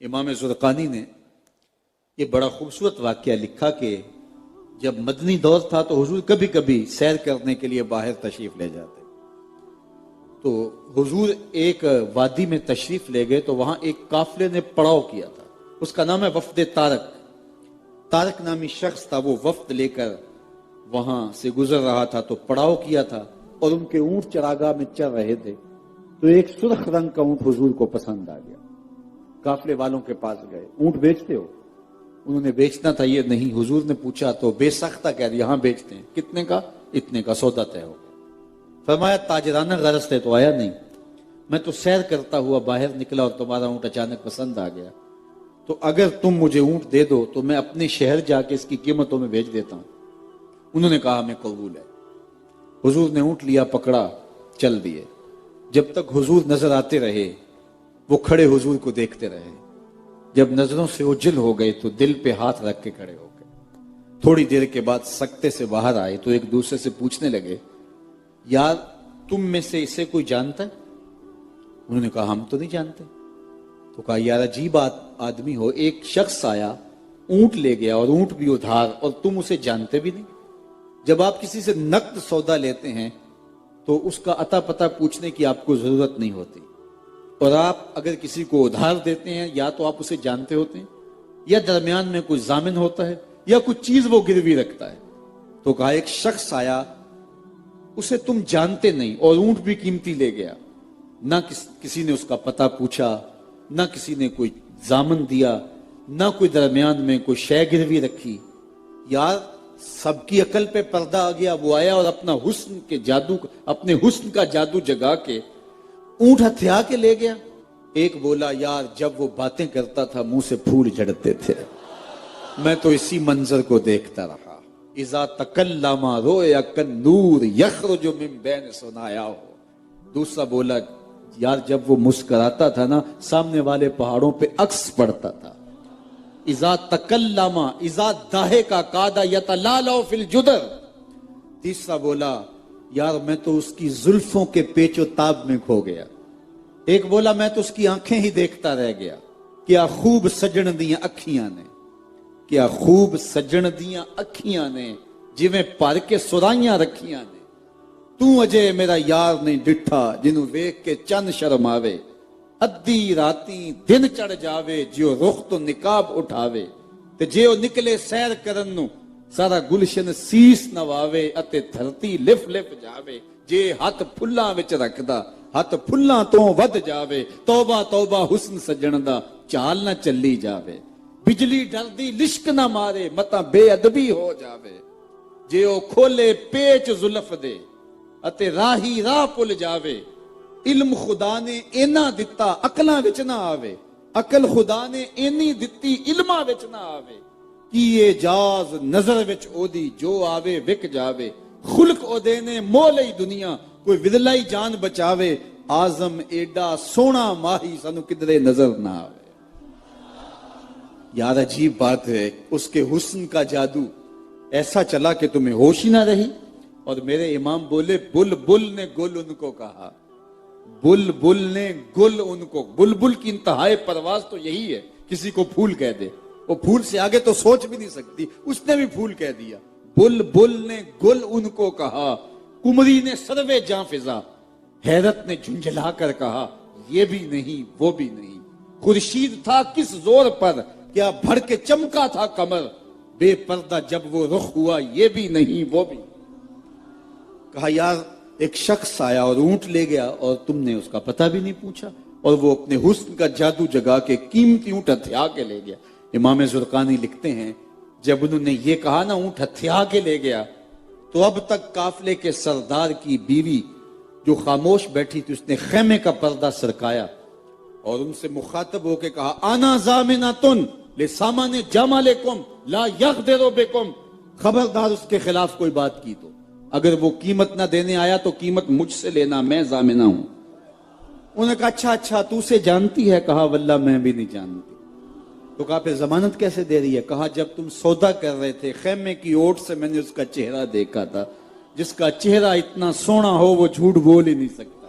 امام زرقانی نے یہ بڑا خوبصورت واقعہ لکھا کہ جب مدنی دور تھا تو حضور کبھی کبھی سیر کرنے کے لیے باہر تشریف لے جاتے، تو حضور ایک وادی میں تشریف لے گئے تو وہاں ایک قافلے نے پڑاؤ کیا تھا، اس کا نام ہے وفد تارک نامی شخص تھا، وہ وفد لے کر وہاں سے گزر رہا تھا تو پڑاؤ کیا تھا اور ان کے اونٹ چراگاہ میں چر رہے تھے، تو ایک سرخ رنگ کا اونٹ حضور کو پسند آ گیا، قافلے والوں کے پاس گئے، اونٹ بیچتے ہو؟ انہوں نے بیچنا تھا، یہ نہیں، حضور نے پوچھا تو بے سختہ کہہ دیا ہاں بیچتے ہیں، کتنے کا؟ اتنے کا، سودا طے ہو گیا۔ فرمایا تاجرانہ غرض سے تو آیا نہیں، میں تو سیر کرتا ہوا باہر نکلا اور تمہارا اونٹ اچانک پسند آ گیا، تو اگر تم مجھے اونٹ دے دو تو میں اپنے شہر جا کے اس کی قیمتوں میں بیچ دیتا ہوں۔ انہوں نے کہا میں قبول ہے۔ حضور نے اونٹ لیا، پکڑا، چل دیے۔ جب تک حضور نظر آتے رہے وہ کھڑے حضور کو دیکھتے رہے، جب نظروں سے اوجھل ہو گئے تو دل پہ ہاتھ رکھ کے کھڑے ہو گئے۔ تھوڑی دیر کے بعد سکتے سے باہر آئے تو ایک دوسرے سے پوچھنے لگے یار تم میں سے اسے کوئی جانتا ہے؟ انہوں نے کہا ہم تو نہیں جانتے۔ تو کہا یار عجیب آدمی ہو، ایک شخص آیا اونٹ لے گیا اور اونٹ بھی ادھار، اور تم اسے جانتے بھی نہیں۔ جب آپ کسی سے نقد سودا لیتے ہیں تو اس کا عطا پتہ پوچھنے کی آپ کو ضرورت نہیں ہوتی، اور آپ اگر کسی کو ادھار دیتے ہیں یا تو آپ اسے جانتے ہوتے ہیں یا درمیان میں کوئی ضامن ہوتا ہے یا کچھ چیز وہ گروی رکھتا ہے۔ تو کہا ایک شخص آیا اسے تم جانتے نہیں اور اونٹ بھی قیمتی لے گیا، نہ کسی نے اس کا پتہ پوچھا، نہ کسی نے کوئی ضامن دیا، نہ کوئی درمیان میں کوئی شے گروی رکھی۔ یار سب کی عقل پہ پردہ آ گیا، وہ آیا اور اپنے حسن کا جادو جگا کے اونٹ ہتھیا کے لے گیا۔ ایک بولا یار جب وہ باتیں کرتا تھا منہ سے پھول جھڑتے تھے، میں تو اسی منظر کو دیکھتا رہا۔ اذا تکلم رویا کالنور یخرج من بین ثنایاہ۔ دوسرا بولا یار جب وہ مسکراتا تھا نا سامنے والے پہاڑوں پہ عکس پڑتا تھا۔ اذا تکلم اذا ضحک کاد یتلالع فی الجدر۔ تیسرا بولا یار میں تو اس کی زلفوں کے پیچ و تاب میں کھو گیا۔ ایک بولا میں تو اس کی آنکھیں ہی دیکھتا رہ گیا، کیا خوب سجن دیاں اکھیاں نے، کیا خوب سجن دیاں اکھیاں نے، جویں پر کے سرائیاں رکھیاں نے۔ تو اجے میرا یار نہیں ڈٹھا جنوں ویکھ کے چند شرم آوے، ادھی راتی دن چڑھ جاوے جیو رخ تو نقاب اٹھاوے، تے جیو نکلے سیر کرن نو سارا گلشن سیس نواوے اتے دھرتی لف لف جاوے، جے ہاتھ پھلاں وچ رکھدا ہاتھ پھلاں تو ود جاوے، توبہ توبہ حسن سجن دا چال نہ چلی جاوے، بجلی ڈردی لشک نہ مارے متا بے ادبی ہو جاوے، جے او کھولے پیچ زلف دے اتے راہی راہ پل جاوے، علم خدا نے اینا دتا عقلاں وچ نہ آوے، عقل خدا نے اینی دتی علماں وچ نہ آوے، کی اعجاز نظر وچ او دی جو آوے وک جاوے، خلق او دے نے مول ہی دنیا کوئی ودلائی جان بچاوے، آزم ایڈا سونا ماہی سانو کدرے نظر نہ آوے۔ یار عجیب بات ہے، اس کے حسن کا جادو ایسا چلا کہ تمہیں ہوش ہی نہ رہی۔ اور میرے امام بولے بلبل نے گل ان کو کہا، بلبل نے گل ان کو، بلبل کی انتہائی پرواز تو یہی ہے کسی کو پھول کہہ دے، وہ پھول سے آگے تو سوچ بھی نہیں سکتی، اس نے بھی پھول کہہ دیا۔ بلبل نے گل ان کو کہا، کمری نے سروے جاں فضا، حیرت نے جھنجھلا کر کہا یہ بھی نہیں وہ بھی نہیں، خورشید تھا کس زور پر کیا بھڑ کے چمکا تھا کمر، بے پردہ جب وہ رخ ہوا یہ بھی نہیں وہ بھی نہیں۔ کہا یار ایک شخص آیا اور اونٹ لے گیا اور تم نے اس کا پتہ بھی نہیں پوچھا، اور وہ اپنے حسن کا جادو جگا کے قیمتی اونٹ ہتھیا کے لے گیا۔ امام زرقانی لکھتے ہیں جب انہوں نے یہ کہا نا اونٹ ہتھیا کے لے گیا، تو اب تک قافلے کے سردار کی بیوی جو خاموش بیٹھی تھی اس نے خیمے کا پردہ سرکایا اور ان سے مخاطب ہو کے کہا انا ضامنۃ لسامان جمالکم لا یغدر بکم، خبردار اس کے خلاف کوئی بات کی تو اگر وہ قیمت نہ دینے آیا تو قیمت مجھ سے لینا، میں ضامنہ ہوں۔ انہوں نے کہا اچھا تو اسے جانتی ہے؟ کہا واللہ میں بھی نہیں جانتی۔ تو کہا پھر ضمانت کیسے دے رہی ہے؟ کہا جب تم سودا کر رہے تھے خیمے کی اوٹ سے میں نے اس کا چہرہ دیکھا تھا، جس کا چہرہ اتنا سونا ہو وہ جھوٹ بول ہی نہیں سکتا۔